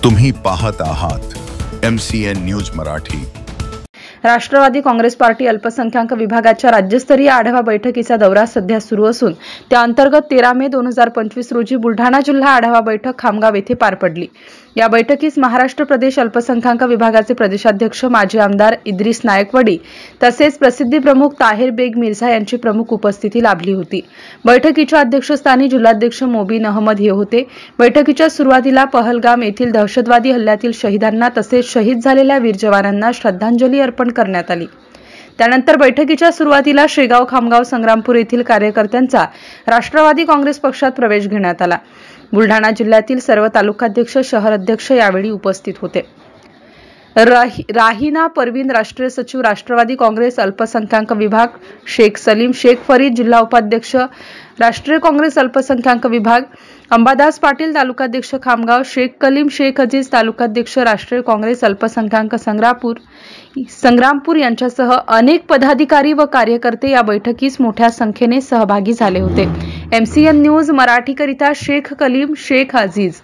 तुम्ही पाहत आहात MCN news Marathi. Rashtrawadi Congress party अल्पसंख्याक विभागाच्या राज्यस्तरीय आढावा बैठकीचा दौरा सध्या सुरू असून त्या अंतर्गत 13 मे 2025 रोजी बुलढाणा जिल्हा आढावा बैठक खामगाव येथे पार पडली। या बैठकीस महाराष्ट्र प्रदेश अल्पसंख्याक विभागाचे प्रदेशाध्यक्ष माजी आमदार इद्रिस नायकवडी तसेच प्रसिद्धी प्रमुख ताहिर बेग मिर्झा यांची प्रमुख उपस्थिती लाभली होती। बैठकीच्या अध्यक्षस्थानी जिल्हाध्यक्ष मोबिन अहमद हे होते। बैठकीच्या सुरुवातीला पहलगाम येथील दहशतवादी हल्ल्यातील शहीदांना तसेच शहीद झालेल्या वीर जवानांना श्रद्धांजली अर्पण करण्यात आली। त्यानंतर बैठकीच्या सुरुवातीला शेगाव खामगाव संग्रामपूर येथील कार्यकर्त्यांचा राष्ट्रवादी काँग्रेस पक्षात प्रवेश घेण्यात आला। बुलढाणा जिल्ह्यातील सर्व तालुकाध्यक्ष शहर अध्यक्ष यावेळी उपस्थित होते। राहिना परवीन राष्ट्रीय सचिव राष्ट्रवादी काँग्रेस अल्पसंख्याक विभाग, शेख सलीम शेख फरीद जिल्हा उपाध्यक्ष राष्ट्रीय काँग्रेस अल्पसंख्याक विभाग, अंबादास पाटील तालुकाध्यक्ष खामगाव, शेख कलीम शेख अजीज तालुकाध्यक्ष राष्ट्रीय काँग्रेस अल्पसंख्याक संग्रामपूर यांच्यासह अनेक पदाधिकारी व कार्यकर्ते या बैठकीस मोठ्या संख्येने सहभागी झाले होते। MCN न्यूज मराठी करिता शेख कलीम शेख अजीज।